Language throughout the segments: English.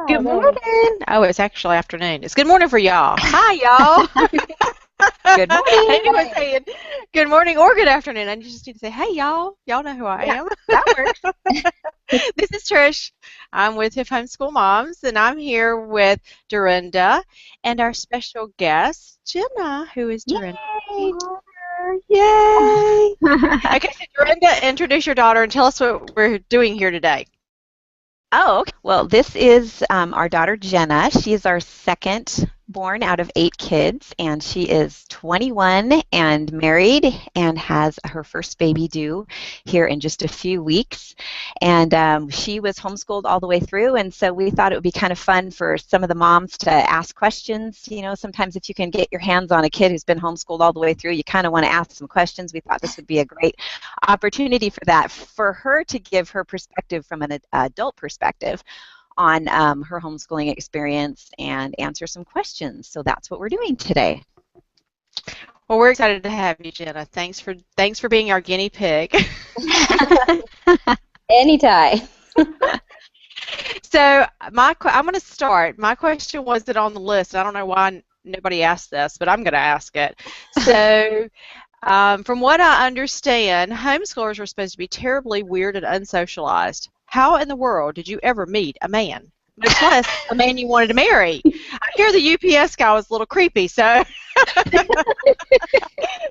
Good there. morning. Oh, it's actually afternoon. It's good morning for y'all. Hi, y'all. Good I knew I was morning. saying good morning or good afternoon. I just need to say, hey, y'all. Y'all know who I Yeah, am. that works. This is Trish. I'm with Hip Homeschool Moms, and I'm here with Dorinda and our special guest, Jenna, who is Dorinda's Yay! daughter. Yay. Okay, so Dorinda, introduce your daughter and tell us what we're doing here today. Oh, okay. Well, this is our daughter Jenna. She is our second born out of 8 kids, and she is 21 and married and has her first baby due here in just a few weeks. And she was homeschooled all the way through, and so we thought it would be kind of fun for some of the moms to ask questions. You know, sometimes if you can get your hands on a kid who's been homeschooled all the way through, you kind of want to ask some questions. We thought this would be a great opportunity for that, for her to give her perspective from an adult perspective on her homeschooling experience and answer some questions. So that's what we're doing today. Well, we're excited to have you, Jenna. Thanks for being our guinea pig. Anytime. So I'm going to start. My question wasn't on the list. I don't know why nobody asked this, but I'm going to ask it. So from what I understand, homeschoolers were supposed to be terribly weird and unsocialized. How in the world did you ever meet a man? Much less a man you wanted to marry. I hear the UPS guy was a little creepy, so.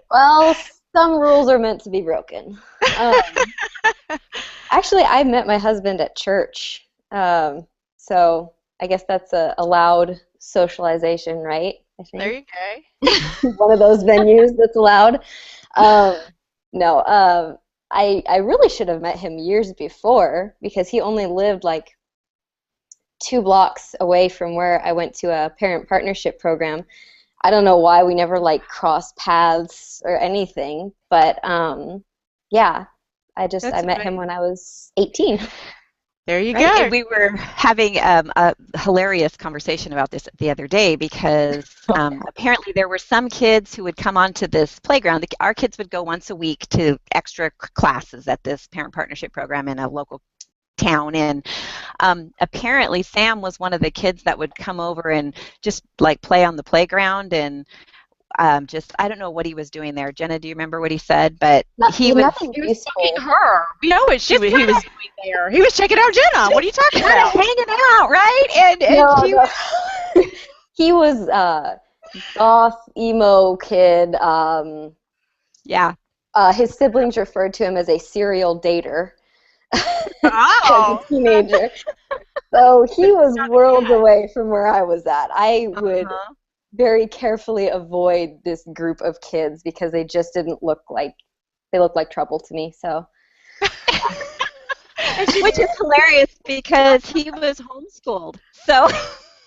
Well, some rules are meant to be broken. Actually, I met my husband at church, so I guess that's a allowed socialization, right? I think. There you go. One of those venues that's allowed. No, I really should have met him years before because he only lived like 2 blocks away from where I went to a parent partnership program. I don't know why we never like crossed paths or anything, but yeah, I met him when I was 18. There you Right. go. And we were having a hilarious conversation about this the other day because apparently there were some kids who would come onto this playground. Our kids would go once a week to extra classes at this parent partnership program in a local town, and apparently Sam was one of the kids that would come over and just like play on the playground and just, I don't know what he was doing there. Jenna, do you remember what he said? But he was fucking her. We know what he was doing there. He was checking out Jenna. What are you talking kind about? of hanging out, right? And No. He was goth emo kid. Yeah. His siblings referred to him as a serial dater. Oh. As a teenager. So he was worlds away from where I was at. I would very carefully avoid this group of kids because they just didn't look like trouble to me. So Which is hilarious because he was homeschooled. So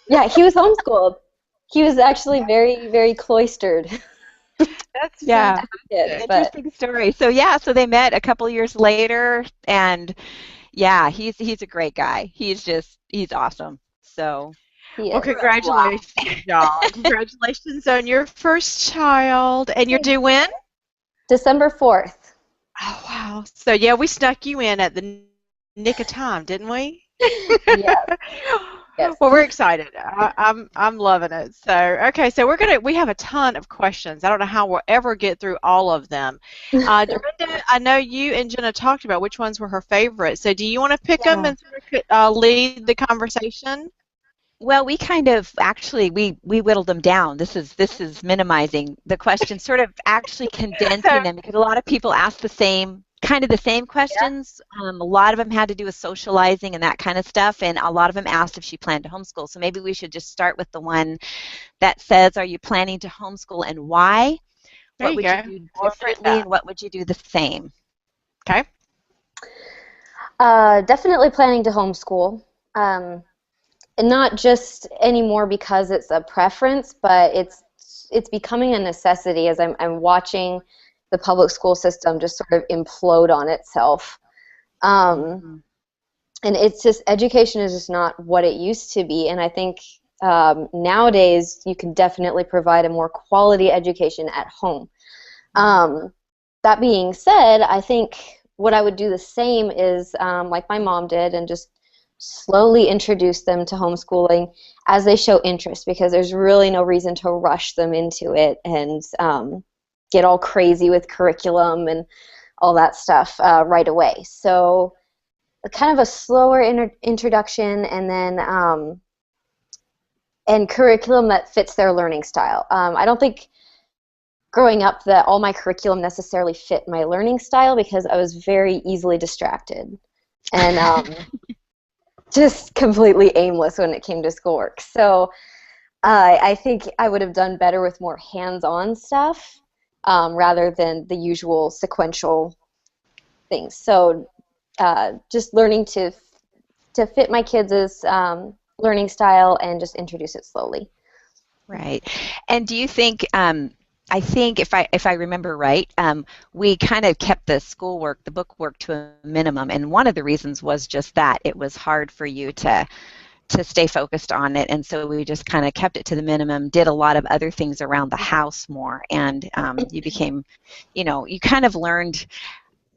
yeah, he was homeschooled. He was actually very, very cloistered. That's interesting story. So yeah, so they met a couple years later, and yeah, he's a great guy. He's awesome. So well, congratulations, y'all. Congratulations on your first child. And you're due when? December 4th. Oh, wow. So, yeah, we snuck you in at the nick of time, didn't we? Yeah. Yes. Well, we're excited. I'm loving it. So, okay, so we have a ton of questions. I don't know how we'll ever get through all of them. Dorinda, I know you and Jenna talked about which ones were her favorite. So, do you want to pick them and sort of lead the conversation? Well, we kind of actually we whittled them down. This is minimizing the questions, sort of actually condensing them because a lot of people ask the same questions. A lot of them had to do with socializing and that kind of stuff, and a lot of them asked if she planned to homeschool. So maybe we should just start with the one that says, "Are you planning to homeschool and why? What would you do differently and what would you do the same?" Okay. Definitely planning to homeschool. And not just anymore because it's a preference, but it's becoming a necessity as I'm watching the public school system just sort of implode on itself. And it's just, education is just not what it used to be. And I think nowadays you can definitely provide a more quality education at home. That being said, I think what I would do the same is like my mom did and just slowly introduce them to homeschooling as they show interest, because there's really no reason to rush them into it and get all crazy with curriculum and all that stuff right away. So kind of a slower introduction, and then and curriculum that fits their learning style. I don't think growing up that all my curriculum necessarily fit my learning style, because I was very easily distracted and just completely aimless when it came to schoolwork. So I think I would have done better with more hands-on stuff rather than the usual sequential things. So just learning to fit my kids' learning style and just introduce it slowly. Right. And do you think, I think if I remember right, we kind of kept the schoolwork, the book work, to a minimum, and one of the reasons was just that it was hard for you to stay focused on it, and so we just kind of kept it to the minimum, did a lot of other things around the house more, and you became, you kind of learned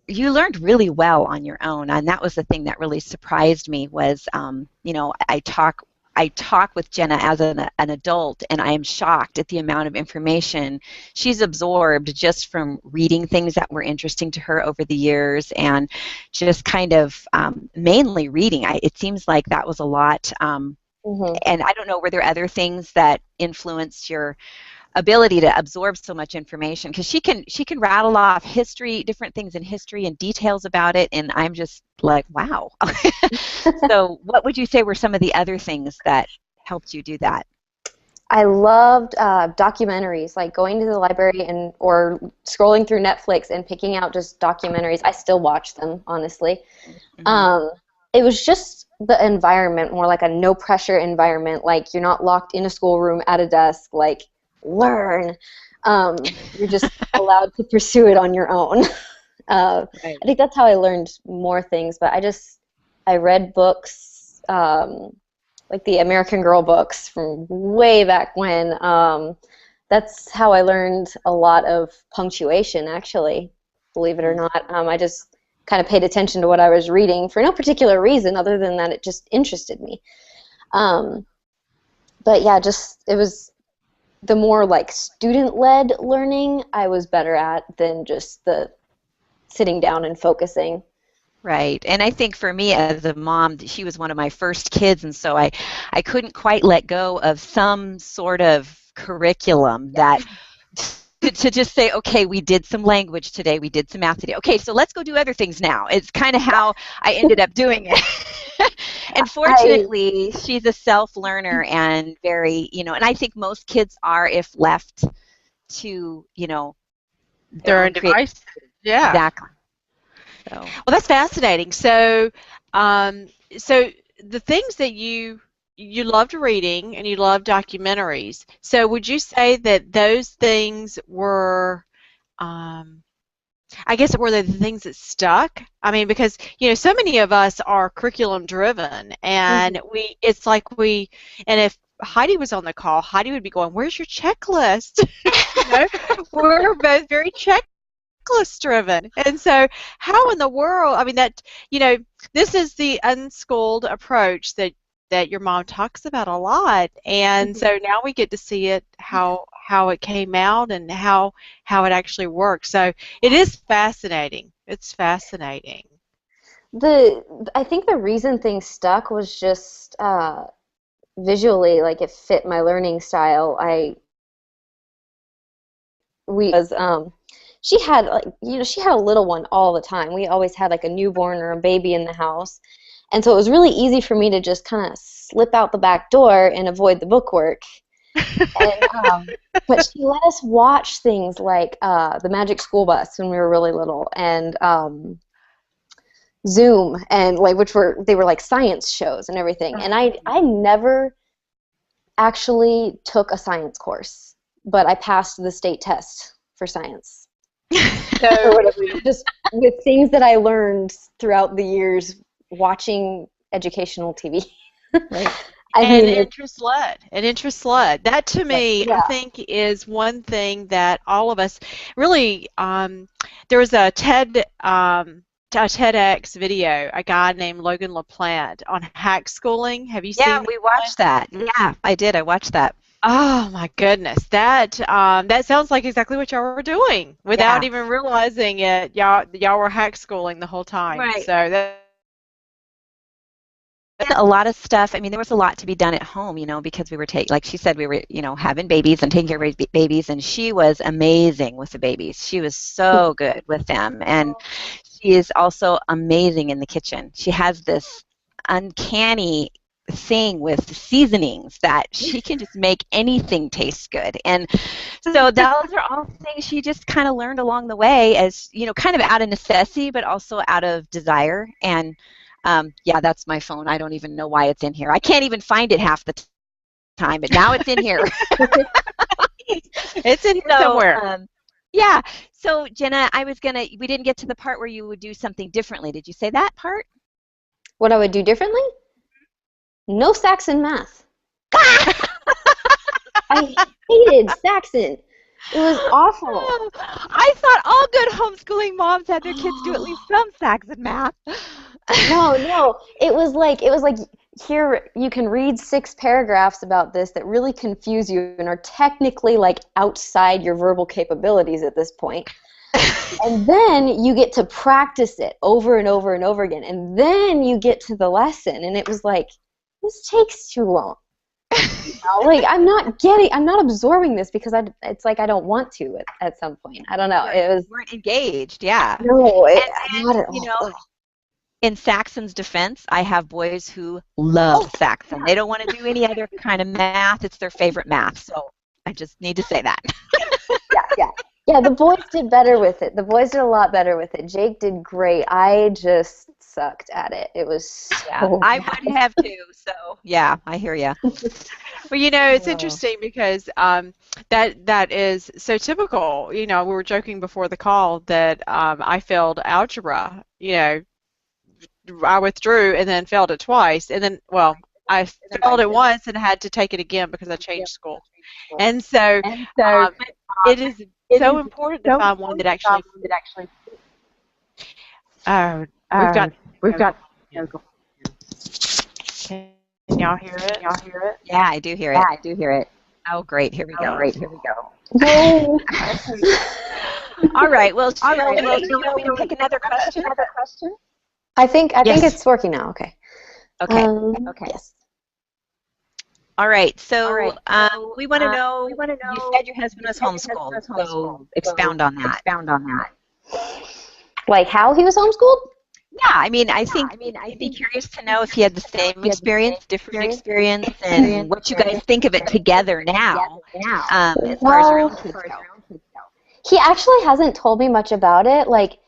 really well on your own, and that was the thing that really surprised me was, I talk with Jenna as an adult, and I am shocked at the amount of information she's absorbed just from reading things that were interesting to her over the years, and just kind of mainly reading. It seems like that was a lot, and I don't know, were there other things that influenced your ability to absorb so much information? Because she can rattle off history, different things in history and details about it, and I'm just like, wow. So what would you say were some of the other things that helped you do that? I loved documentaries, like going to the library or scrolling through Netflix and picking out just documentaries. I still watch them, honestly. It was just the environment, more like a no-pressure environment, like you're not locked in a schoolroom at a desk, like learn. You're just allowed to pursue it on your own. Right. I think that's how I learned more things, but I read books, like the American Girl books from way back when. That's how I learned a lot of punctuation, actually, believe it or not. I just kind of paid attention to what I was reading for no particular reason other than that it just interested me. But yeah, it was the more like student-led learning I was better at than just the sitting down and focusing. Right. And I think for me as a mom, she was one of my first kids, and so I couldn't quite let go of some sort of curriculum that to just say, okay, we did some language today, we did some math today. Okay, so let's go do other things now. It's kind of how I ended up doing it. And fortunately, she's a self-learner and very, and I think most kids are if left to, their own device. Yeah. Exactly. So. Well, that's fascinating. So, so the things that you loved reading and you loved documentaries. So, would you say that those things were, I guess, were they the things that stuck? I mean, because so many of us are curriculum driven, and it's like and if Heidi was on the call, Heidi would be going, "Where's your checklist?" We're both very checklist driven, and so how in the world? I mean, that this is the unschooled approach that your mom talks about a lot, and so now we get to see it how it came out and how it actually works. So it is fascinating. It's fascinating. I think the reason things stuck was just visually, like it fit my learning style. She had she had a little one all the time. We always had like a newborn or a baby in the house. And so it was really easy for me to just kind of slip out the back door and avoid the bookwork. But she let us watch things like the Magic School Bus when we were really little, and Zoom, and they were like science shows and everything. And I never actually took a science course, but I passed the state test for science. So just with things that I learned throughout the years watching educational TV. Right. Interest led. That to me, I think, is one thing that all of us really. There was a TED a TEDx video, a guy named Logan LaPlante on hack schooling. Have you seen Yeah, that we one? watched that. Yeah, I did. I watched that. Oh my goodness, that sounds like exactly what y'all were doing without Yeah. even realizing it. Y'all were hack schooling the whole time. Right. So that. A lot of stuff. I mean, there was a lot to be done at home, because we were like she said, we were, having babies and taking care of babies, and she was amazing with the babies. She was so good with them, and she is also amazing in the kitchen. She has this uncanny thing with seasonings that she can just make anything taste good. And so those are all things she just kind of learned along the way as, kind of out of necessity, but also out of desire. And yeah, that's my phone. I don't even know why it's in here. I can't even find it half the time, but now it's in here. It's in here somewhere. Yeah. So Jenna, we didn't get to the part where you would do something differently. Did you say that part? What I would do differently? No Saxon math. I hated Saxon. It was awful. I thought all good homeschooling moms had their kids do at least some Saxon math. No. It was like here you can read 6 paragraphs about this that really confuse you and are technically like outside your verbal capabilities at this point. And then you get to practice it over and over and over again. And then you get to the lesson and it was like, this takes too long. Like I'm not absorbing this because it's like I don't want to at some point. I don't know. It was weren't engaged, yeah. No, not at all. In Saxon's defense, I have boys who love Saxon. They don't want to do any other kind of math. It's their favorite math. So I just need to say that. Yeah, the boys did better with it. The boys did a lot better with it. Jake did great. I just sucked at it. It was so I would have too. So yeah, I hear you. Well, it's interesting because that is so typical. We were joking before the call that I failed algebra. I withdrew and then failed it twice, and then I failed it once and had to take it again because I changed school. And so it is so important to find one that actually. We've got. Can y'all hear it? Yeah, I do hear it. Oh, great. Here we go. No. All right. Well, you want me to pick another question? I think it's working now. Okay. Okay. Yes. All right. So we want to know. You said your husband was homeschooled. So expound on that. Like how he was homeschooled? Yeah, I mean, I think I'd be curious to know if he had the same experience, different experience, and what you guys think of it together now, as far as your own kids go. He actually hasn't told me much about it. Like,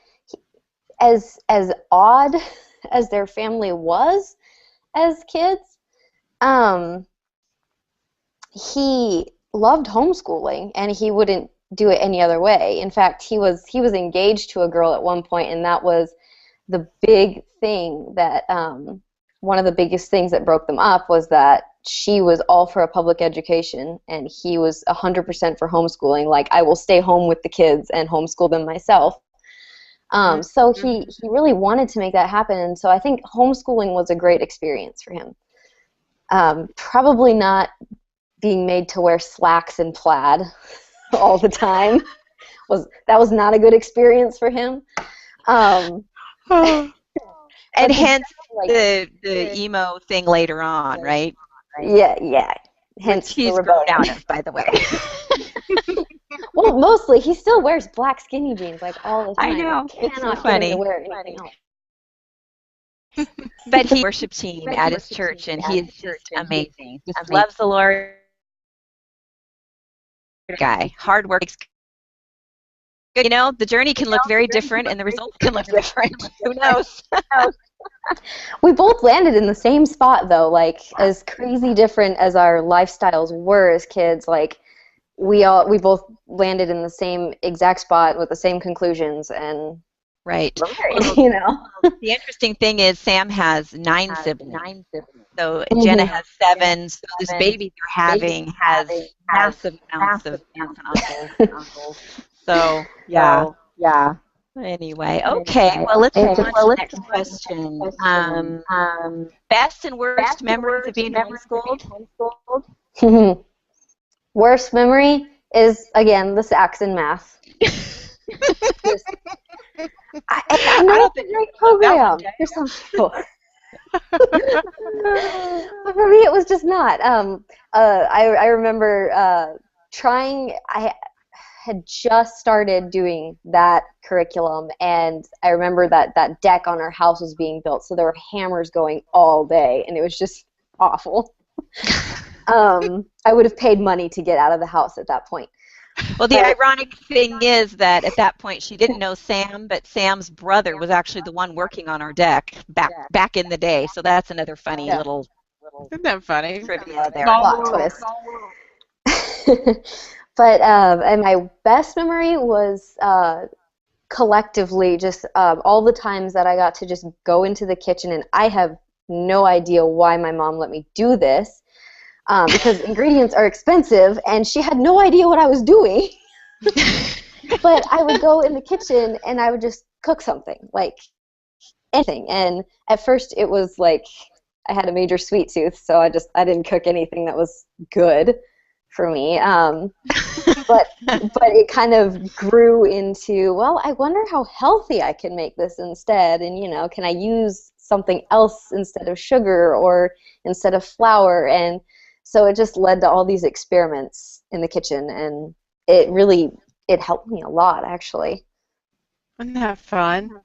as odd as their family was as kids, he loved homeschooling, and he wouldn't do it any other way. In fact, he was engaged to a girl at one point, and that was the big thing that one of the biggest things that broke them up was that she was all for a public education and he was 100% for homeschooling. Like, I will stay home with the kids and homeschool them myself. So he really wanted to make that happen, and so I think homeschooling was a great experience for him. Probably not being made to wear slacks and plaid all the time was not a good experience for him. And hence the emo thing later on, right? Yeah. Hence he's grown out of, by the way. Well, mostly he still wears black skinny jeans like all the time. I know. He cannot get him to wear anything else. But he worship team at his church, and he is just amazing. Just loves the Lord. Guy, hard work. The journey can look very different, and the results can look different. Who knows? We both landed in the same spot, though. Like, as crazy different as our lifestyles were as kids, like we both landed in the same exact spot with the same conclusions, and right. The interesting thing is Sam has 9 siblings. So Jenna has 7. So this baby you're having has massive amounts of aunts and uncles. So yeah. Anyway, okay. Well, let's move on to the next question. Best and worst memories of being homeschooled? Worst memory is, again, the Saxon math. Just, I know it's a great program for some people. But for me, it was just not. I remember trying. I had just started doing that curriculum, and I remember that deck on our house was being built, so there were hammers going all day, and it was just awful. I would have paid money to get out of the house at that point. Well, the ironic thing is that at that point she didn't know Sam, but Sam's brother was actually the one working on our deck back in the day. So that's another funny little Isn't that funny? trivia there. Plot twist. But and my best memory was collectively just all the times that I got to just go into the kitchen, and I have no idea why my mom let me do this. Because ingredients are expensive, and she had no idea what I was doing. But I would go in the kitchen, and I would just cook something, like anything. And at first, it was like I had a major sweet tooth, so I didn't cook anything that was good for me. But it kind of grew into, well, I wonder how healthy I can make this instead, and can I use something else instead of sugar or instead of flour? And so it just led to all these experiments in the kitchen, and it helped me a lot, actually. Isn't that fun?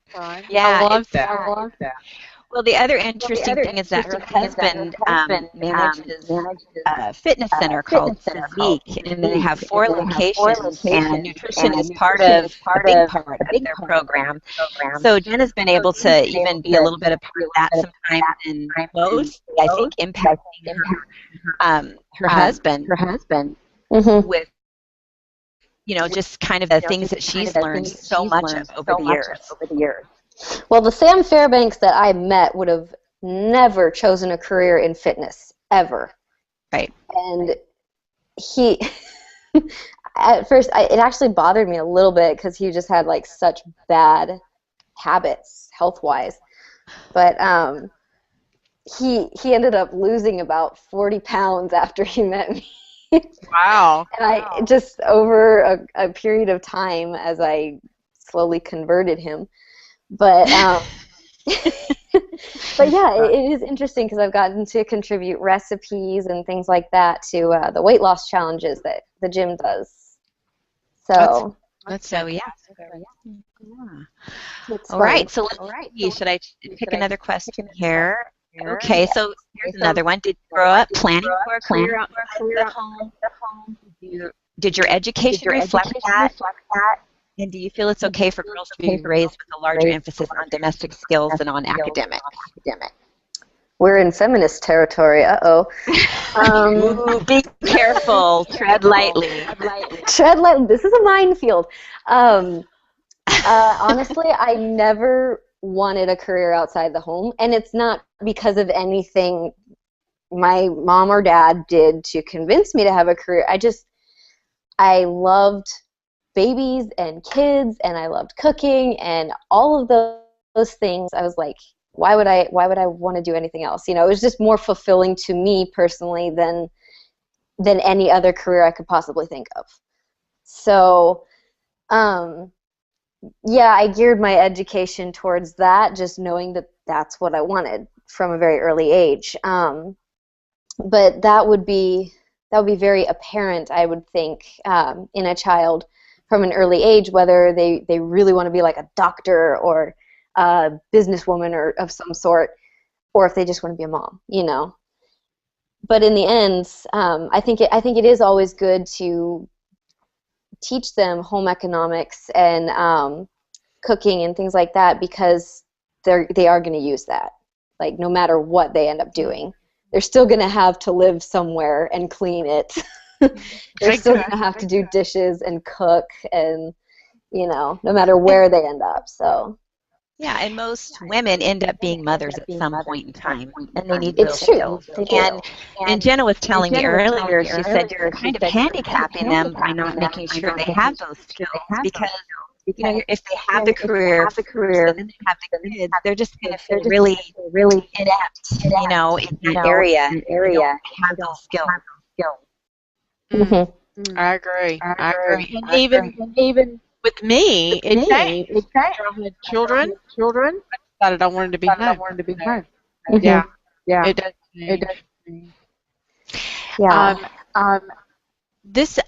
Yeah, I love that. Well, the other interesting thing is that her husband manages a fitness center called Physique, and they have 4 locations, and nutrition is a big part of their program. So Jen has been able to even be a little bit a part of that sometimes, and most, I think, impacting her husband with just kind of the things that she's learned so much of over the years. Well, the Sam Fairbanks that I met would have never chosen a career in fitness, ever. Right. And he, at first, it actually bothered me a little bit because he just had like such bad habits, health-wise. But he ended up losing about 40 pounds after he met me. Wow. And I just, over a period of time, as I slowly converted him. But but yeah, it is interesting because I've gotten to contribute recipes and things like that to the weight loss challenges that the gym does. So that's so yeah. All right, so let's see. Should I pick another question here? Okay, so here's another one. Did you grow up planning for a career outside the home? Did your education reflect that? And do you feel it's okay for girls to be raised with a larger emphasis on domestic skills than on academic? We're in feminist territory. Uh-oh. Be careful. Tread lightly. Tread lightly. This is a minefield. Honestly, I never wanted a career outside the home, and it's not because of anything my mom or dad did to convince me to have a career. I loved babies and kids, and I loved cooking and all of those things. I was like, why would I want to do anything else? It was just more fulfilling to me personally than any other career I could possibly think of. So yeah, I geared my education towards that, just knowing that that's what I wanted from a very early age. But that would be very apparent, I would think, in a child from an early age, whether they really want to be like a doctor or a businesswoman or of some sort, or if they just want to be a mom, But in the end, I think it is always good to teach them home economics and cooking and things like that, because they are going to use that. Like, no matter what they end up doing, they're still going to have to live somewhere and clean it. They're still going to have to do dishes and cook, and no matter where they end up. So yeah, and most women end up being mothers at some point in time, and they need those skills. And Jenna was telling me earlier, she said you're kind of handicapping them by not making sure they have those skills, because if they have the career first and then they have the kids, they're just going to feel really inept, in that area. They don't have those skills. Mm. I agree. I agree. And even with me, it changed. After I had children, I decided I wanted to be home. Yeah, it does change. Yeah. This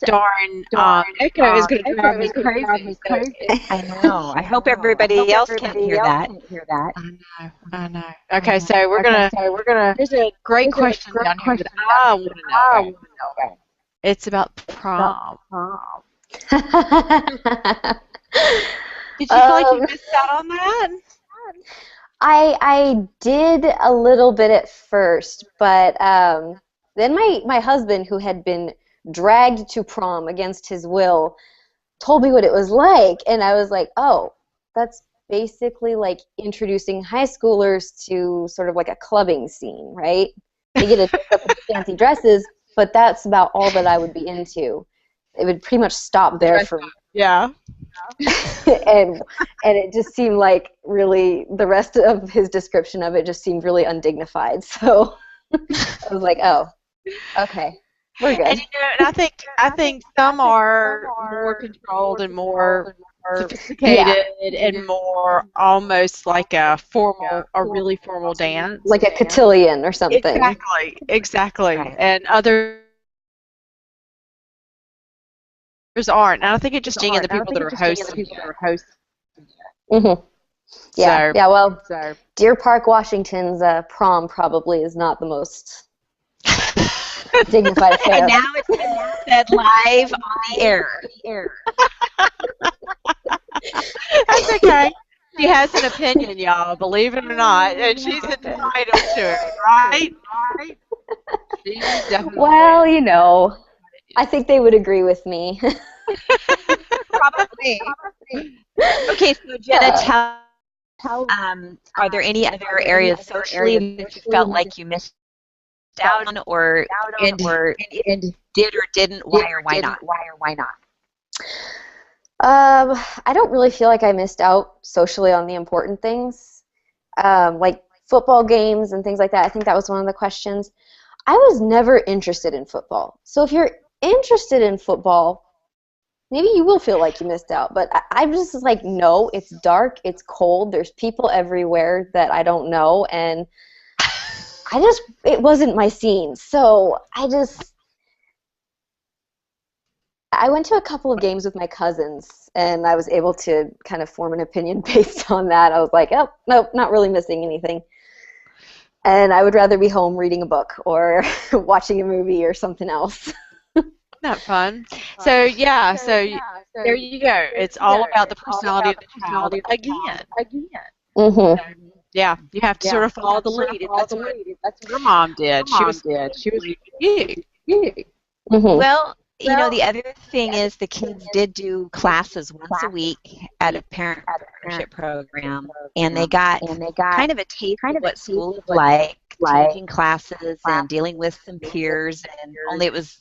darn echo is going to drive me crazy. So I know. I hope everybody else can hear that. I know. Okay, so we're gonna. There's a great question down here that I want to know. It's about prom. Did you feel like you missed out on that? I did a little bit at first, but then my husband, who had been dragged to prom against his will, told me what it was like, and I was like, oh, that's basically like introducing high schoolers to sort of like a clubbing scene, right? They get to dress up in fancy dresses, but that's about all that I would be into. It would pretty much stop there for me. Yeah. and it just seemed like really the rest of his description of it just seemed really undignified. So I was like, oh, okay, we're good. And I think some are more controlled and more sophisticated and more almost like a really formal dance, like a cotillion or something. Exactly. Right. And others aren't. And I think it's just the people that are hosting. Mm-hmm. Yeah. So, yeah. Well, Deer Park, Washington's prom probably is not the most dignified affair. And now it's been said live on the air. That's okay. She has an opinion, y'all. Believe it or not, and she's entitled to it, right? She's definitely. Well, I think they would agree with me. Probably. Okay, so Jenna, tell are there any other areas socially that you felt like you missed out on, or did or didn't? Why or why not? I don't really feel like I missed out socially on the important things, like football games and things like that. I think that was one of the questions. I was never interested in football. So if you're interested in football, maybe you will feel like you missed out. But I'm just like, no, it's dark, it's cold, there's people everywhere that I don't know, and it wasn't my scene. So I went to a couple of games with my cousins, and I was able to kind of form an opinion based on that. I was like, oh, nope, not really missing anything. And I would rather be home reading a book or watching a movie or something else. Not fun. So there you go. It's all about the personality of the child again. Mm-hmm. Yeah, you have to sort of follow the lead. That's what your mom did. She was you. Mm-hmm. Well, the other thing is the kids did do classes once a week at a parent partnership program, and they got kind of a taste of what school is like, teaching classes and dealing with some peers, and only it was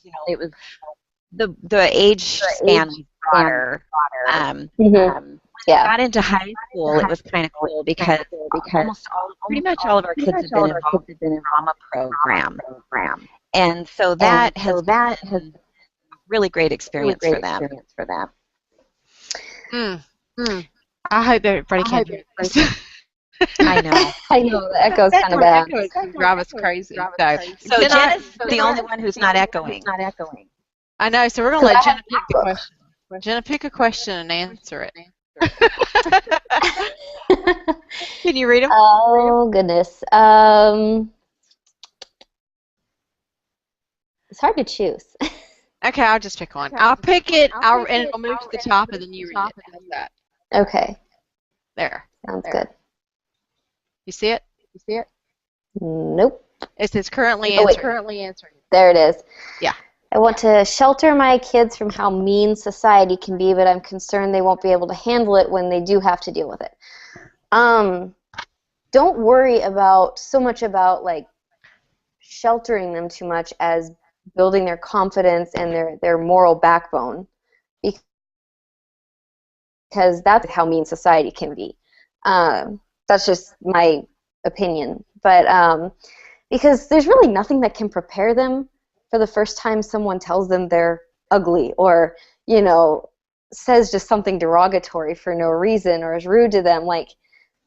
the age span was broader. Yeah. Got into high school, it was kind of cool because pretty much all of our kids have been involved in the drama program, and so that has been really great experience for them. I hope everybody can hear this. I know. The echo's kind of bad. Echo is going to drive us crazy. So Jenna's the only one who's not echoing. I know, so we're going to let Jenna pick the question. Jenna, pick a question and answer it. Can you read them? Oh, goodness. It's hard to choose. Okay, I'll just pick one. I'll pick it, and it'll move to the top, and then you read it. How's that? Okay. There. Sounds good. You see it? Nope. It says currently answering. There it is. Yeah. I want to shelter my kids from how mean society can be, but I'm concerned they won't be able to handle it when they do have to deal with it. Don't worry so much about like sheltering them too much as building their confidence and their moral backbone. because that's how mean society can be. That's just my opinion. But because there's really nothing that can prepare them for the first time someone tells them they're ugly, or, you know, says just something derogatory for no reason, or is rude to them. Like,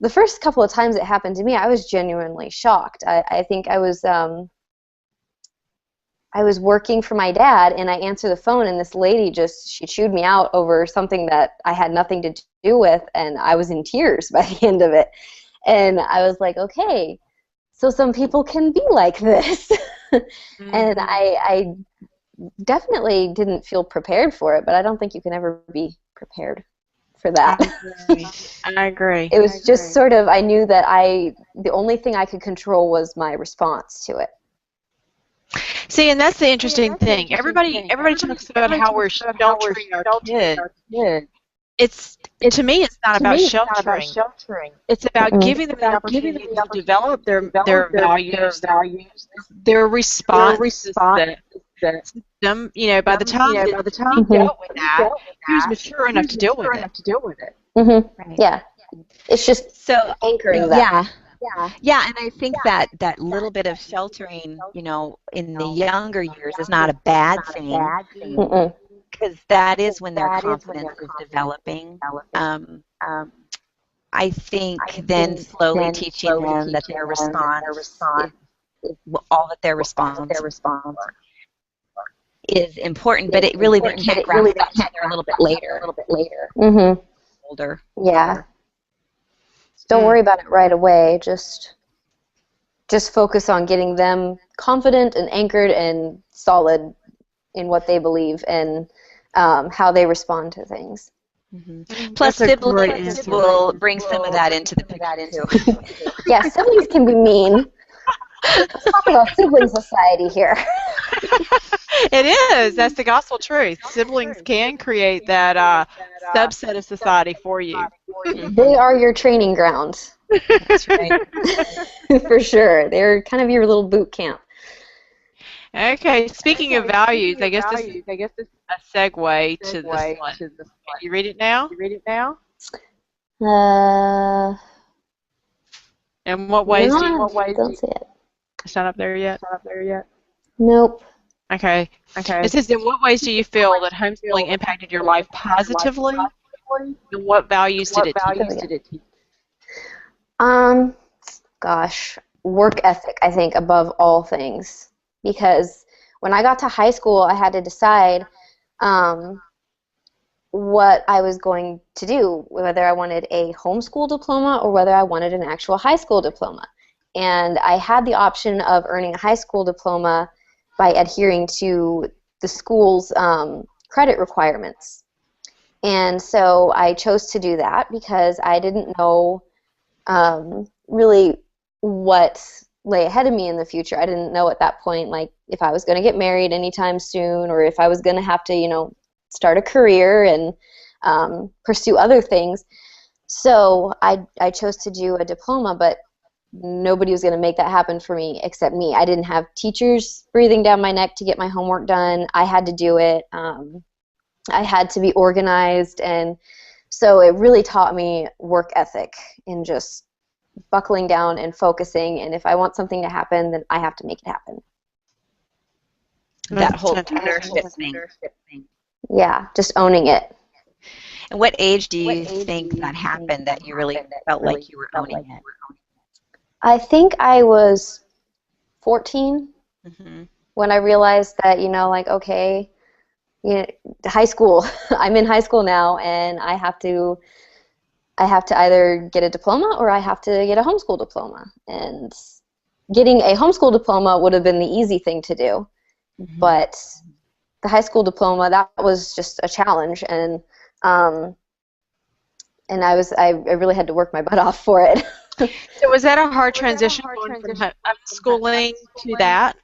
the first couple of times it happened to me, I was genuinely shocked. I think I was working for my dad, and I answered the phone, and this lady she chewed me out over something that I had nothing to do with, and I was in tears by the end of it. And I was like, okay, so some people can be like this. And I definitely didn't feel prepared for it, but I don't think you can ever be prepared for that. I agree. It was just sort of, I knew that the only thing I could control was my response to it. See, and that's the interesting thing. Everybody talks about how we're sheltering our kids. To me, it's not about sheltering. It's about giving them the opportunity to develop their values, their response system. You know, by the time that he dealt with that, he was mature enough to deal with it. Right. Yeah. It's just so anchoring that. Yeah, and I think that little bit of sheltering, you know, in the younger years is not a bad thing, because that is when their confidence is developing. I think then slowly teaching them that their response is all that their response is important, but it really they can't grasp that until they're a little bit later. Older. Yeah. Don't worry about it right away. Just focus on getting them confident and anchored and solid in what they believe and how they respond to things. Plus, siblings will bring some of that into the picture too. Yeah, siblings can be mean. Let's talk about sibling society here. It is. That's the gospel truth. Siblings can create that subset of society for you. They are your training ground. That's right. For sure. They're kind of your little boot camp. Okay, speaking of values, I guess this is a segue to this one. Can you read it now? In what ways don't see it. It's not up there yet? Nope. Okay. It says, in what ways do you feel that homeschooling impacted your life positively? And what values did it teach? Gosh, work ethic, I think, above all things. Because when I got to high school, I had to decide what I was going to do, whether I wanted a homeschool diploma or whether I wanted an actual high school diploma. And I had the option of earning a high school diploma by adhering to the school's credit requirements. And so I chose to do that because I didn't know really what lay ahead of me in the future. I didn't know at that point, like, if I was going to get married anytime soon, or if I was going to have to, you know, start a career and pursue other things. So I chose to do a diploma, but nobody was going to make that happen for me except me. I didn't have teachers breathing down my neck to get my homework done. I had to do it. I had to be organized, and so it really taught me work ethic and just buckling down and focusing, and if I want something to happen, then I have to make it happen. That whole ownership thing. Yeah, just owning it. And what age do you think that happened, that you really felt like you were owning it? I think I was 14 when I realized that, you know, like, okay, you know, high school, I'm in high school now, and I have to either get a diploma or I have to get a homeschool diploma. And getting a homeschool diploma would have been the easy thing to do, but the high school diploma, that was just a challenge, and I really had to work my butt off for it. So was that a hard transition going from schooling to that?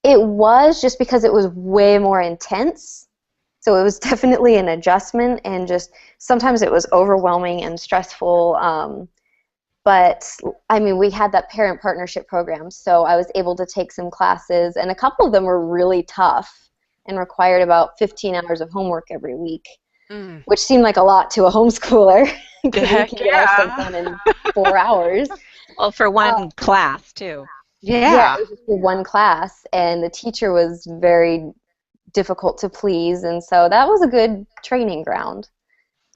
It was, just because it was way more intense. So it was definitely an adjustment, and just sometimes it was overwhelming and stressful. But I mean, we had that parent partnership program, so I was able to take some classes, and a couple of them were really tough. and required about 15 hours of homework every week, Mm. which seemed like a lot to a homeschooler because we Heck can get our stuff yeah. done in 4 hours. Well, for one class, too. Yeah, Yeah. it was just for one class, and the teacher was very difficult to please, and so that was a good training ground.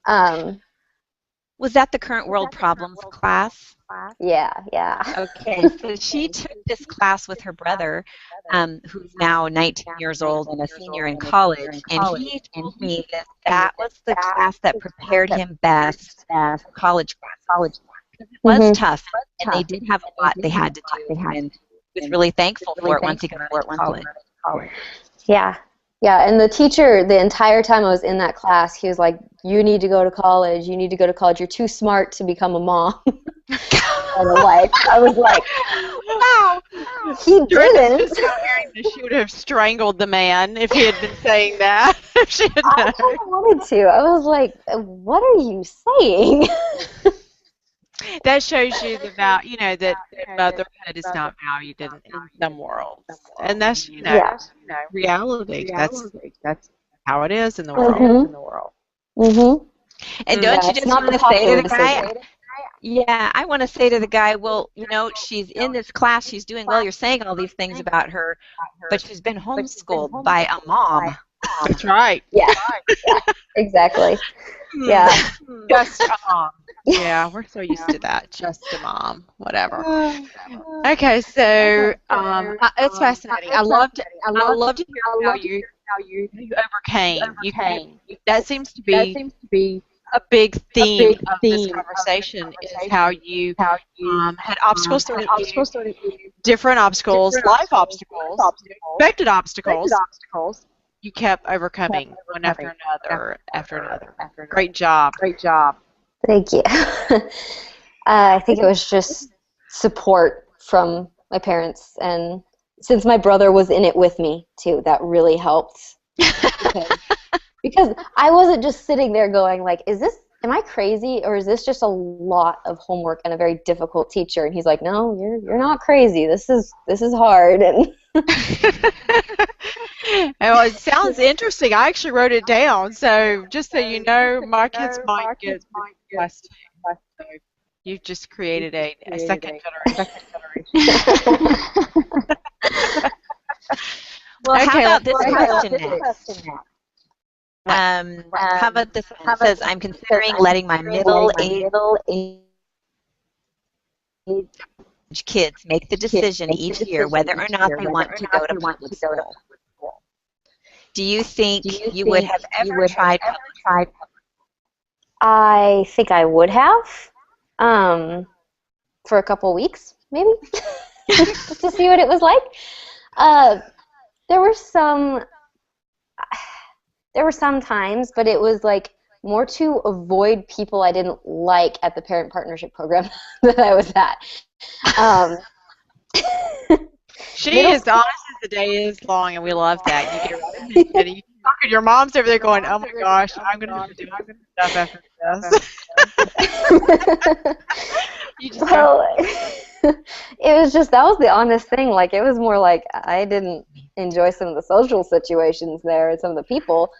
Um, Was that the Current World Problems class? yeah, yeah. Okay, so she took this class with her brother, who's now 19 years old and a senior in college, and he told me that that was the class that prepared him best for college classes. Because it was tough, and they did have a lot they had to do, and he was really thankful for it once he got into college. Yeah. Yeah, and the teacher, the entire time I was in that class, he was like, you need to go to college, you need to go to college, you're too smart to become a mom. I was like, Wow. he didn't. Just now hearing this, she would have strangled the man if he had been saying that. If she had I known. kind of wanted to. I was like, what are you saying? That shows you the value, that motherhood is not valued in some worlds, and that's Yeah. reality. That's how it is in the world. Mm-hmm. And Yeah, don't you it's just not want the to say to popular the guy, decision. yeah, I want to say to the guy, well, she's in this class, she's doing well, you're saying all these things about her, but she's been homeschooled by a mom. That's right. Yeah, exactly. Yeah. Just a mom. Yeah, we're so used to that. Just a mom. Whatever. Okay, so it's fascinating. I love to hear how you overcame. That seems to be a big theme of this conversation is how you had obstacles thrown at you, different obstacles, life obstacles, expected obstacles. You kept overcoming one after another. Great job. Thank you. I think it was just support from my parents, and since my brother was in it with me too, that really helped. Because I wasn't just sitting there going like, am I crazy, or is this just a lot of homework and a very difficult teacher? And he's like, no, you're not crazy. This is hard. And well, it sounds interesting. I actually wrote it down. So just so you know, my kids might get less too. So you've just created a second generation. Well, Okay, how about this let's- question next? How about this one? It says, I'm considering letting my middle-aged kids make the decision each year whether or not they want to go to public school. Do you think you would have ever tried public school? I think I would have, for a couple weeks, maybe, just to see what it was like. There were some times, but it was like more to avoid people I didn't like at the parent partnership program that I was at. She is honest as the day is long, and we love that. You get right into it. You talk to your mom's over there going, oh my gosh, I'm going to have to do stuff after this. You just Well, it was just, that was the honest thing. Like, it was more like I didn't enjoy some of the social situations there and some of the people.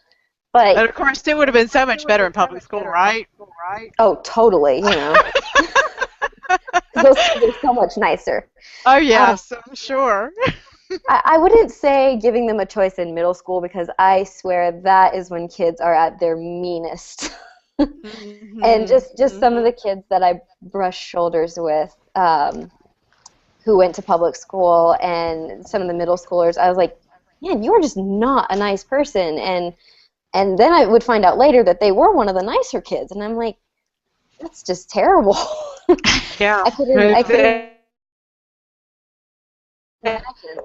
But of course, it would have been so much better in public school, right? oh, totally, Those kids are so much nicer. Oh, yes, I'm sure. I wouldn't say giving them a choice in middle school, because I swear that is when kids are at their meanest. And just some of the kids that I brushed shoulders with who went to public school, and some of the middle schoolers, I was like, man, you are just not a nice person. And then I would find out later that they were one of the nicer kids, and I'm like, that's just terrible. Yeah. I couldn't,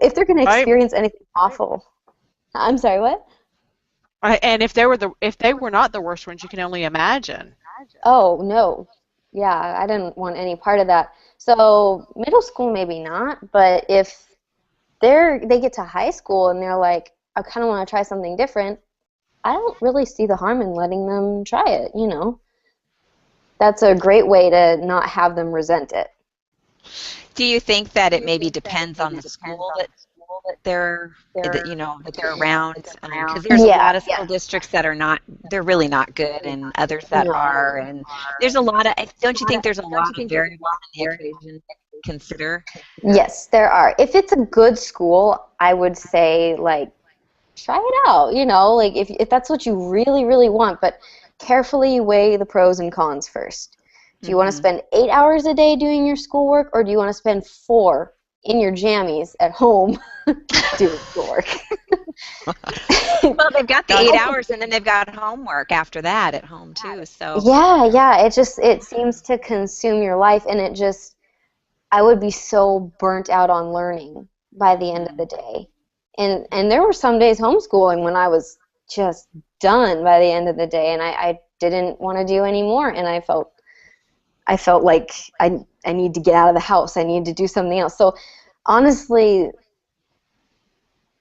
if they're going to experience anything awful. I'm sorry, what? And if they were not the worst ones, you can only imagine. Oh, no. Yeah, I didn't want any part of that. So middle school, maybe not, but if they get to high school and they're like, I kind of want to try something different, I don't really see the harm in letting them try it, That's a great way to not have them resent it. Do you think that it maybe depends on the school they're that they're around, because there's a lot of school districts that are not, they're really not good, and others that are, and there's a lot of, don't you think there's a lot of variables in the equation to consider? Yes, there are. If it's a good school, I would say, like, try it out, like if that's what you really, really want, but carefully weigh the pros and cons first. Do you want to spend 8 hours a day doing your schoolwork, or do you want to spend 4 in your jammies at home doing schoolwork? Well, they've got the 8 hours, and then they've got homework after that at home too. So yeah, it seems to consume your life, and I would be so burnt out on learning by the end of the day. And there were some days homeschooling when I was just done by the end of the day, and I didn't want to do any more, and I felt like I need to get out of the house. I need to do something else. So honestly,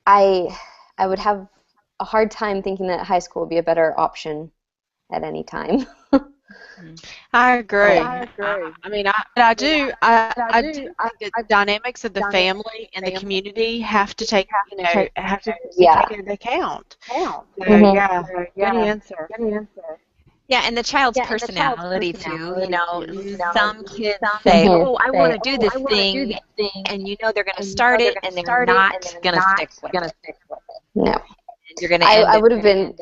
I would have a hard time thinking that high school would be a better option at any time. I agree. I mean, I do think that the dynamics of the family and the community have to take, have to be taken into account. So, yeah, good answer. yeah, and the child's personality too. Some kids say, "Oh, I want to do this thing," and they're going to start it, and they're not going to stick with it. No, You're going to. I would have been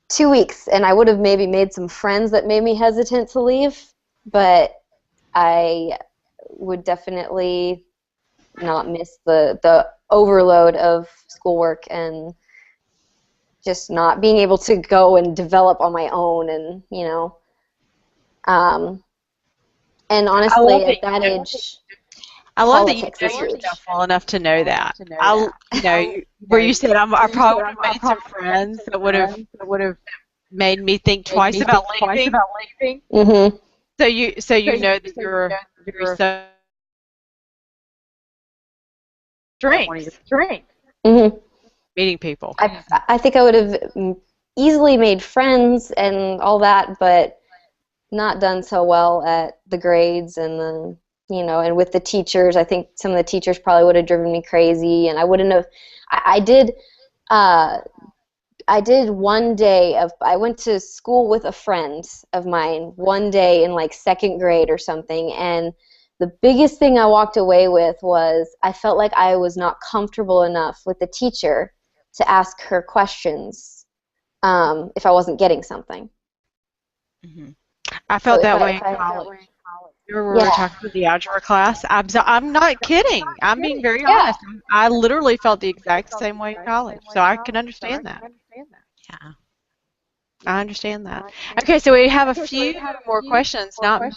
2 weeks, and I would have maybe made some friends that made me hesitant to leave, but I would definitely not miss the overload of schoolwork and just not being able to go and develop on my own, and and honestly at that age, I love that you know yourself well enough to know that. Where you said I probably would have made some friends that would have made me think twice about leaving. Mm-hmm. So you know that you're so strengths. Mm-hmm. Meeting people. I think I would have easily made friends and all that, but not done so well at the grades and and with the teachers. I think some of the teachers probably would have driven me crazy, and I wouldn't have. I did one day I went to school with a friend of mine one day in like 2nd grade or something, and the biggest thing I walked away with was I felt like I was not comfortable enough with the teacher to ask her questions if I wasn't getting something. Mm-hmm. I felt that way in college. Remember we were talking to the algebra class? I'm not kidding. I'm being very honest. I literally felt the exact same way in college, so I can understand that. Yeah. I understand that. Okay, so we have a few more questions. Not many.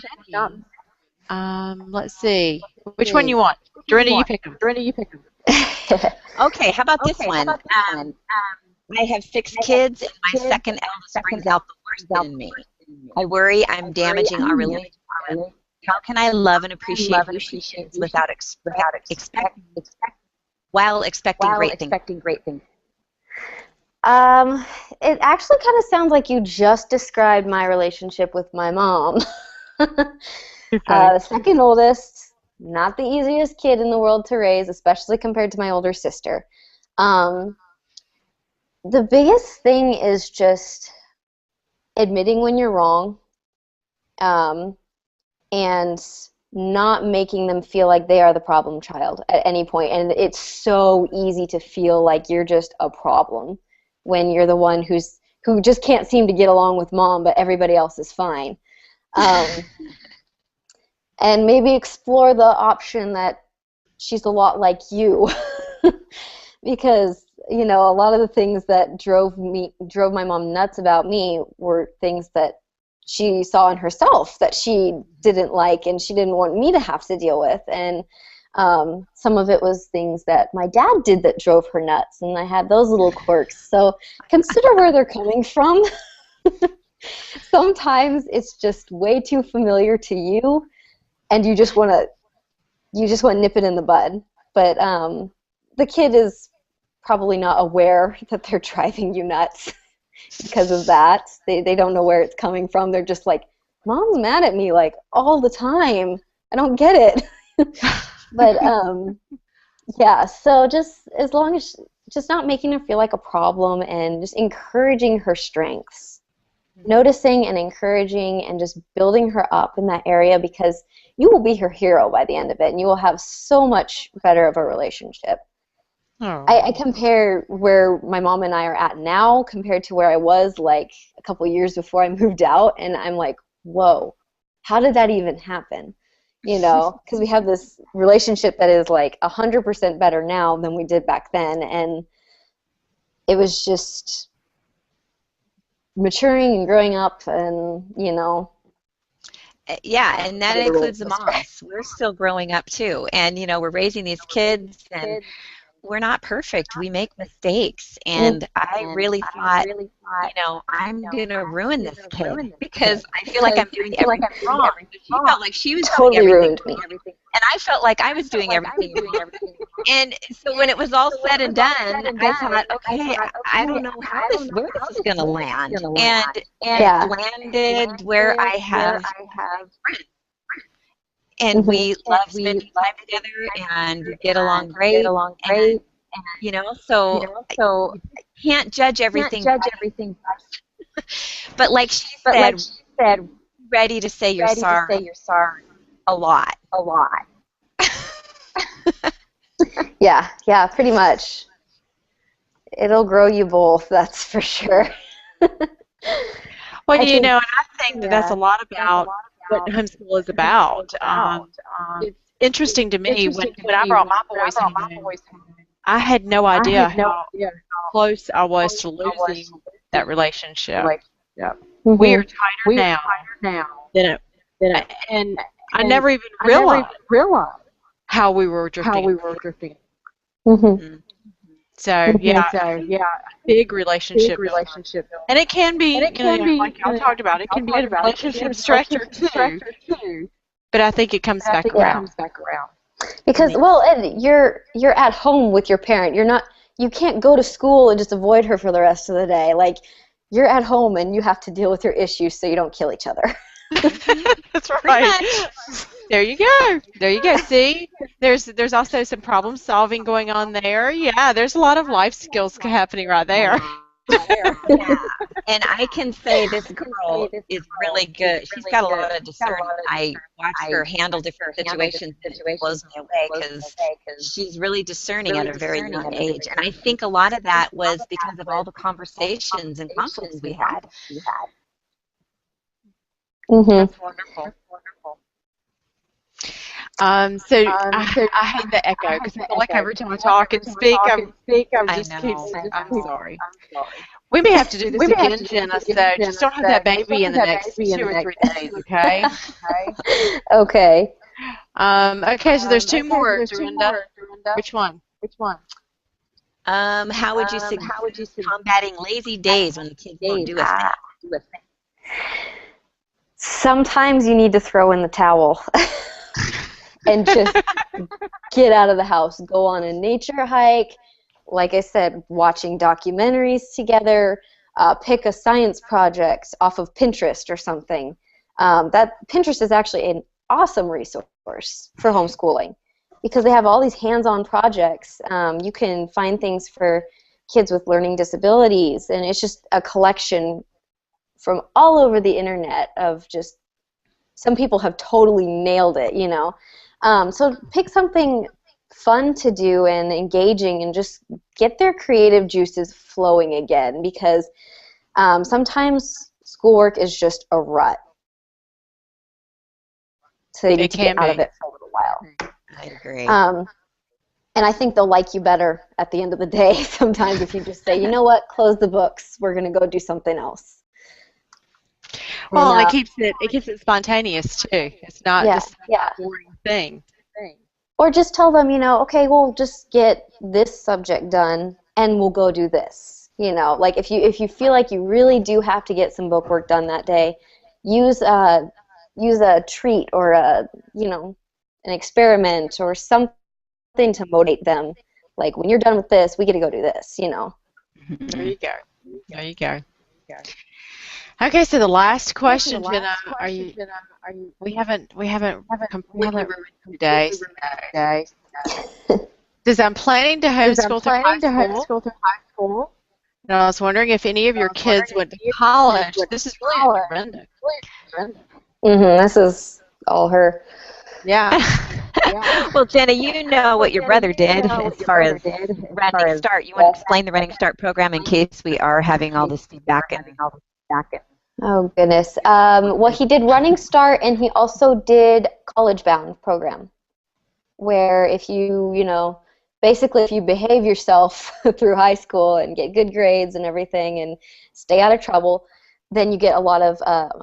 Let's see. Which one you want? Dorinda, you pick them. Okay, how about this one? I have 6 kids, and my second eldest brings out the worst in me. I worry I'm damaging our relationship. How can I love and appreciate who she is without expecting great things? It actually kind of sounds like you just described my relationship with my mom. The second oldest, not the easiest kid in the world to raise, especially compared to my older sister. The biggest thing is just admitting when you're wrong, and not making them feel like they are the problem child at any point. And it's so easy to feel like you're just a problem when you're the one who just can't seem to get along with mom, but everybody else is fine. And maybe explore the option that she's a lot like you, because a lot of the things that drove my mom nuts about me were things that she saw in herself that she didn't like and she didn't want me to have to deal with. And some of it was things that my dad did that drove her nuts, and I had those little quirks. So consider where they're coming from. Sometimes it's just way too familiar to you, and you just want to nip it in the bud. But the kid is probably not aware that they're driving you nuts because of that. They don't know where it's coming from. They're just like, Mom's mad at me like all the time. I don't get it. But Yeah, so just as long as just not making her feel like a problem and just encouraging her strengths. Noticing and encouraging and just building her up in that area, because you will be her hero by the end of it and you will have so much better of a relationship. Oh. I compare where my mom and I are at now compared to where I was like a couple years before I moved out, and I'm like, whoa, how did that even happen? You know, because we have this relationship that is like 100% better now than we did back then, and it was just maturing and growing up, and Yeah, and that the roller includes the coaster. moms. We're still growing up too. And, we're raising these kids and we're not perfect. We make mistakes. And I really thought, I'm going to ruin this kid because I feel like I'm doing everything wrong. So she felt like she was doing Totally everything ruined me. wrong. And I felt like I was doing everything wrong. And so when it was all said and done, I thought, okay, I don't know where this is going to land. And Yeah. it landed where I have friends. And we love spending time together and we get along great. And, so you can't judge everything, but like she said, ready to say you're sorry a lot. Yeah, pretty much. It'll grow you both, that's for sure. Well, I think- and I think that that's a lot about what homeschool is about. It's interesting to me when I brought my boys home, I had no idea how close I was to losing that relationship. We are tighter now than and I never even realized how we were drifting. Mhm. So yeah, big relationship builder. And it can be, like y'all talked about, it can be a relationship stretcher too. But I think it comes back around. Because Ed, you're at home with your parent. You can't go to school and just avoid her for the rest of the day. Like, you're at home and you have to deal with your issues so you don't kill each other. That's right. There you go. See, there's also some problem solving going on there. Yeah, there's a lot of life skills happening right there. Yeah, and I can say this girl is really good. She's got a lot of discernment. I watch her handle different situations, and it blows me away because she's really discerning at a very young age. And I think a lot of that was because of all the conversations and conflicts we had. Mm-hmm. That's wonderful. So I hate the echo because I feel like every time I talk and speak, I'm sorry. We may have to do this again, Jenna. So just don't have that baby in the next 2 or 3 days, okay? Okay. Okay. So there's two more, Dorinda. Which one? How would you suggest combating lazy days when the kids don't do a thing? Sometimes you need to throw in the towel and just get out of the house. Go on a nature hike. Like I said, watching documentaries together. Pick a science project off of Pinterest or something. That Pinterest is actually an awesome resource for homeschooling because they have all these hands-on projects. You can find things for kids with learning disabilities, and it's just a collection from all over the internet of just some people have totally nailed it, So pick something fun to do and engaging and just get their creative juices flowing again because sometimes schoolwork is just a rut. So you need to get out of it for a little while. I agree. And I think they'll like you better at the end of the day sometimes if you just say, you know what, close the books. We're going to go do something else. Well, and it keeps it spontaneous too. It's not just a boring thing. Or just tell them, okay, we'll just get this subject done and we'll go do this. Like if you feel like you really do have to get some book work done that day, use a treat or an experiment or something to motivate them. Like when you're done with this, we get to go do this. There you go. Okay, so the last question, Jenna, we haven't completely ruined today. Says, I'm planning to homeschool through high school. through high school. And I was wondering if any of your kids went to college. This is really horrendous. This is all her. Yeah. Well, Jenna, you know what your brother did as far as Running Start. You want to explain the Running Start program in case we are having all this feedback and Oh, goodness. Well, he did Running Start, and he also did College Bound program, where if basically if you behave yourself through high school and get good grades and everything and stay out of trouble, then you get a lot of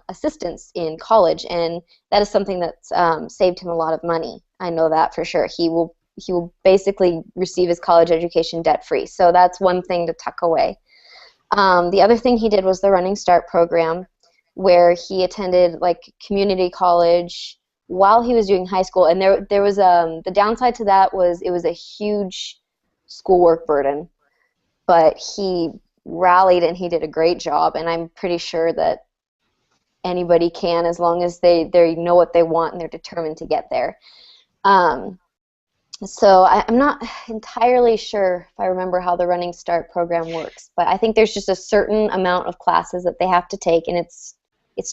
assistance in college, and that is something that's saved him a lot of money. I know that for sure. He will basically receive his college education debt-free, so that's one thing to tuck away. The other thing he did was the Running Start program, where he attended like community college while he was doing high school, and there was the downside to that was it was a huge schoolwork burden, but he rallied and he did a great job, and I'm pretty sure that anybody can, as long as they know what they want and they're determined to get there. So I'm not entirely sure if I remember how the Running Start program works, but I think there's just a certain amount of classes that they have to take, and it's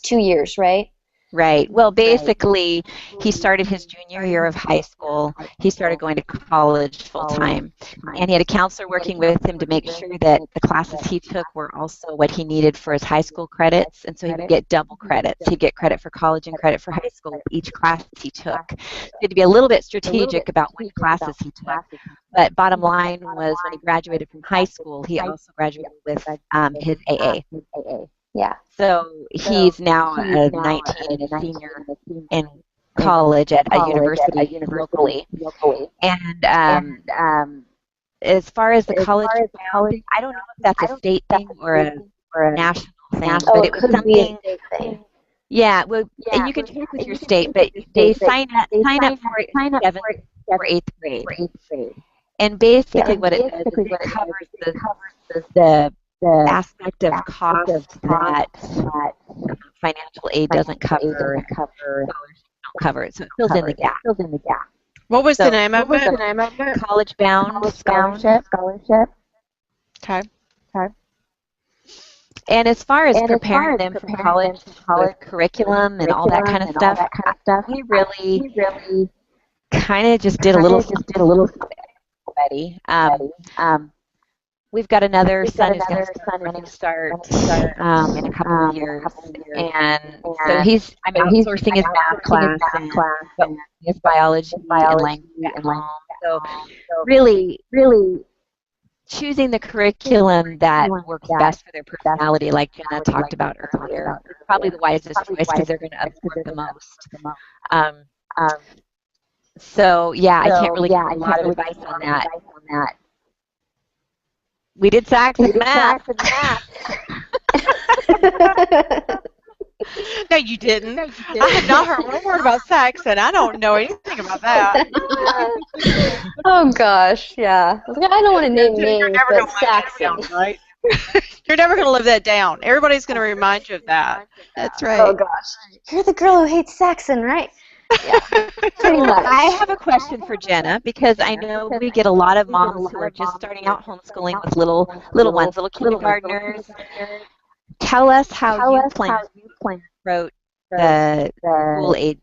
2 years, right? Right. Well, basically, he started his junior year of high school. He started going to college full-time, and he had a counselor working with him to make sure that the classes he took were also what he needed for his high school credits, and so he would get double credits. He'd get credit for college and credit for high school each class he took. He had to be a little bit strategic about which classes he took, but bottom line was when he graduated from high school, he also graduated with his AA. Yeah. So he's now a 19 and a senior in college at a university locally. And as far as the college, I don't know if that's a state thing or a national thing, but it was something. Yeah, well, and you can check with your state, but they sign up for it 7th or 8th grade. And basically what it does is it covers the aspect of cost that financial aid doesn't cover, scholarships don't cover it, so it fills in the gap. What was the name of it? College Bound Scholarship. Okay. And as far as preparing them for college with curriculum and all that kind of stuff, we really kind of just did a little already. We've got another son who's going to start Running Start in a couple of years, and so he's outsourcing his math class and his biology and language at home. So really choosing the curriculum that works best for their personality, like Jenna talked about earlier, is probably the wisest choice because they're going to absorb the most. So yeah, I can't really give a lot of advice on that. We did SACs and math. No, you didn't. I have not heard one word about sex, and I don't know anything about that. Oh gosh, yeah. I don't want to name names, but Saxon. Right? You're never going to live that down. Everybody's going to remind you of that. That's right. Oh gosh, you're the girl who hates Saxon, right? Yeah, pretty much. I have a question for Jenna because I know we get a lot of moms who are just starting out homeschooling with little ones, little kindergartners. Tell us how you plan wrote the school age,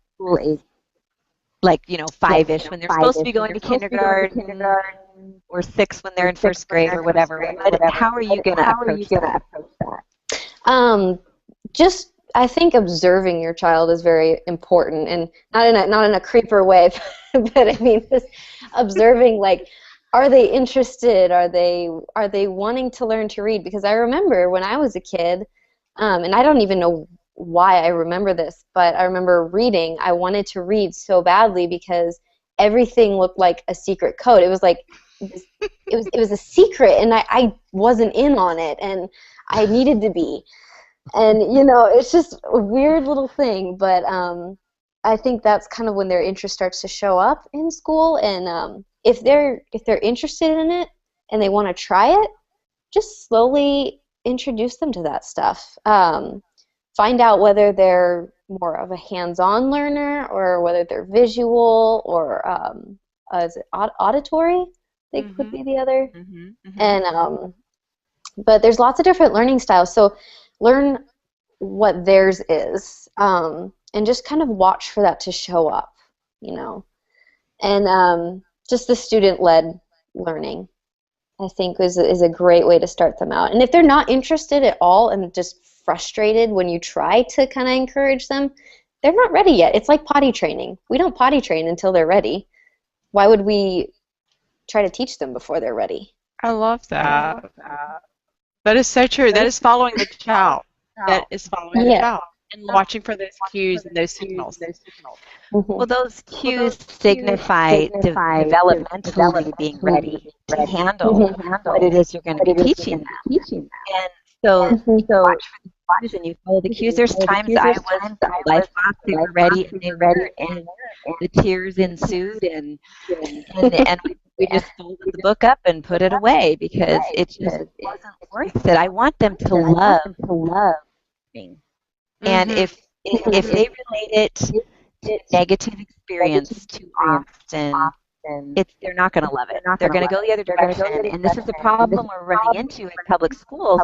like 5-ish when they're supposed to be going to kindergarten, or 6 when they're in first grade or whatever. But how are you going to approach that? Just I think observing your child is very important, and not in a creeper way, but I mean just observing, like, are they interested? Are they wanting to learn to read? Because I remember when I was a kid, and I don't even know why I remember this, but I remember reading. I wanted to read so badly because everything looked like a secret code. It was like it was a secret, and I wasn't in on it, and I needed to be. And it's just a weird little thing, but I think that's kind of when their interest starts to show up in school. And if they're interested in it and they want to try it, just slowly introduce them to that stuff. Find out whether they're more of a hands-on learner or whether they're visual or is it auditory? would be the other. Mm-hmm. And but there's lots of different learning styles. So learn what theirs is, and just kind of watch for that to show up, you know. And just the student-led learning, I think, is a great way to start them out. And if they're not interested at all and just frustrated when you try to kind of encourage them, they're not ready yet. It's like potty training. We don't potty train until they're ready. Why would we try to teach them before they're ready? I love that. That is so true. That is following the child. That is following the child and watching for those cues and those signals. Well, those cues signify developmentally being ready to handle what it is you're going to be teaching them. And so you watch for the cues and you follow the cues. There's times I was life off, they were ready, and they were, and the tears ensued, and we just folded the book up and put it away because it just wasn't worth it. I want them to love me. And if they relate it to negative experience too often, they're not going to love it. They're going to go the other direction. And this is the problem we're running into in public schools,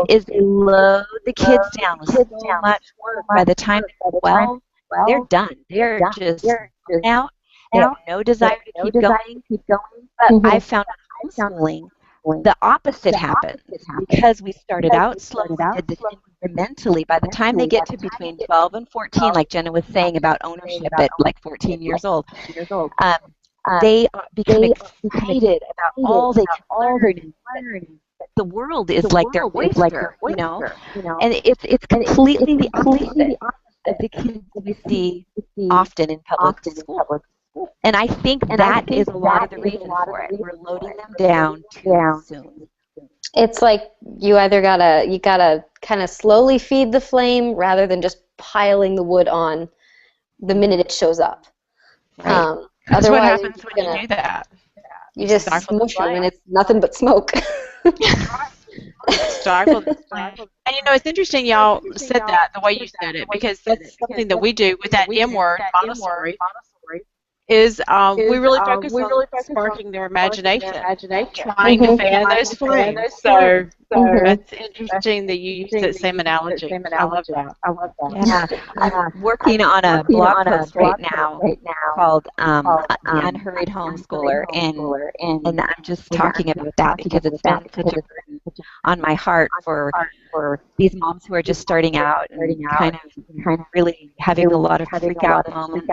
is they load the kids down with so much work. By the time they're 12, they're done. They're just out. They have no desire to keep going. But I found in homeschooling, the opposite happens because we started out slow, we did this incrementally. By the time they get to between 12 and 14, like Jenna was saying about ownership at like 14 years old, they become excited about all they can learn. The world is like their oyster, you know, and it's completely the opposite of the kids we see often in public school. And I think that is a lot of the reason for it. We're loading them down too soon. It's like you gotta kind of slowly feed the flame rather than just piling the wood on the minute it shows up. Right. That's what happens when you do that. You just smush them and it's nothing but smoke. Stifle. And you know, it's interesting y'all said that the way you said it, because that's something that we do with that M word, Montessori. Is we really focus on sparking their imagination, trying to fan those flames. So it's interesting that you use that same analogy. I love that. Yeah, I'm working on a blog post right now called The Unhurried Homeschooler, and I'm just talking about that because it's been such a burden on my heart for these moms who are just starting out and kind of really having a lot of freak out moments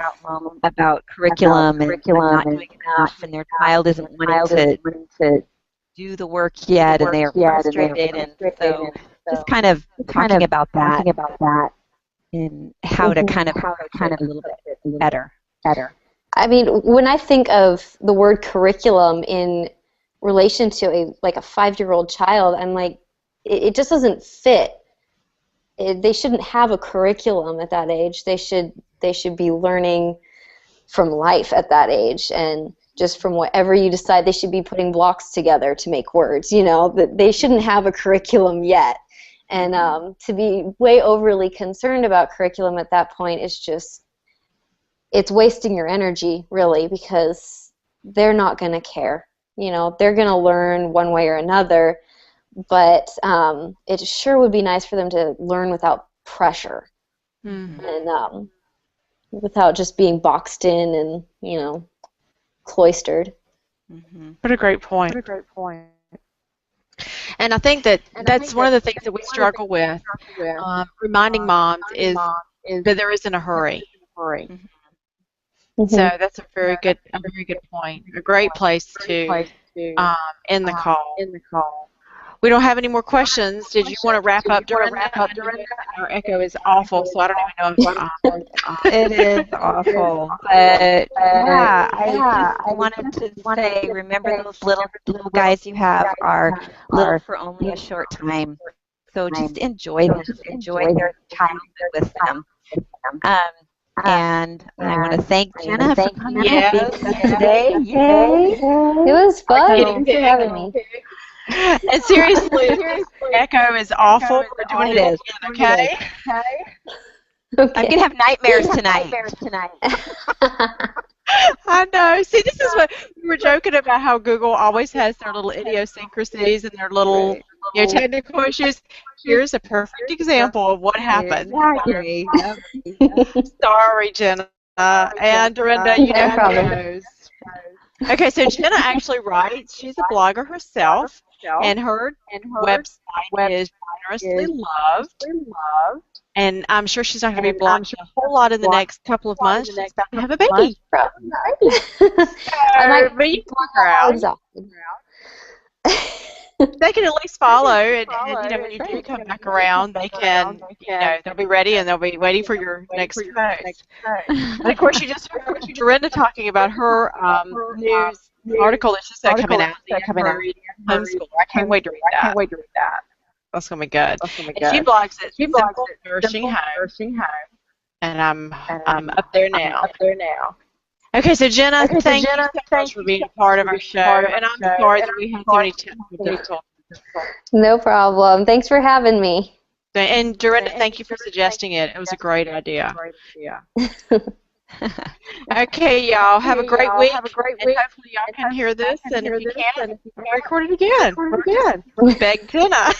about curriculum and not doing enough, and their child isn't wanting to do the work yet, and they are frustrated, and so just kind of talking about that and how to kind of a little bit better. I mean, when I think of the word curriculum in relation to a 5-year-old child, I'm like, it just doesn't fit. They shouldn't have a curriculum at that age. They should be learning from life at that age, and just from whatever you decide. They should be putting blocks together to make words. You know, that they shouldn't have a curriculum yet. And to be way overly concerned about curriculum at that point is just, it's wasting your energy, really, because they're not going to care. You know, they're going to learn one way or another. But it sure would be nice for them to learn without pressure, and without just being boxed in and, you know, cloistered. What a great point. And I think that's one of the things that we struggle with, reminding moms is that there isn't a hurry. So that's a very good point. A great place to end the call. We don't have any more questions. Did you want to wrap up, Dorinda? Our echo is awful, so I don't even know if it is awful. But yeah, I just wanted to say, remember those little guys you have are little for only a short time. So just enjoy them. Enjoy their childhood with them. And I want to thank Jenna for coming and being with us today. Yay! It was fun. Thanks for having me. And seriously, echo is awful. We're doing it again, okay? I'm going to have nightmares tonight. I know. See, this is what we were joking about how Google always has their little idiosyncrasies and their little, technical issues. Here's a perfect example of what happened. Exactly. Yep. Sorry, Jenna. And Dorinda, you know how it goes. Okay, so Jenna actually writes. She's a blogger herself, and her website is Generously Loved. And I'm sure she's not going to be blogging a whole lot in the next couple of months. She's about to have a baby. I might But you can blog her out. They can at least follow, and when you do come back around, they can, they'll be ready and they'll be waiting for your next post. And of course, you just heard Dorinda talking about her news article that's just coming out. Homeschool. I can't wait to read that. That's gonna be good. And she blogs at Simple Nursing Home, and I'm up there now. Okay, so Jenna, thank you so much for being a part of our show, and I'm sorry that we had so many technical difficulties. No problem. Thanks for having me. And Dorinda, thank you for suggesting it. It was a great idea. Okay, y'all, have a great week. And hopefully y'all can hear this, and if you can't, record it again. Beg Jenna.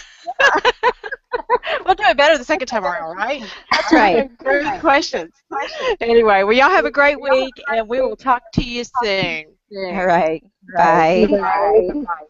We'll do it better the second time around, right? That's right. Great questions. Anyway, well, y'all have a great week, and we will talk to you soon. All right. Bye. Bye.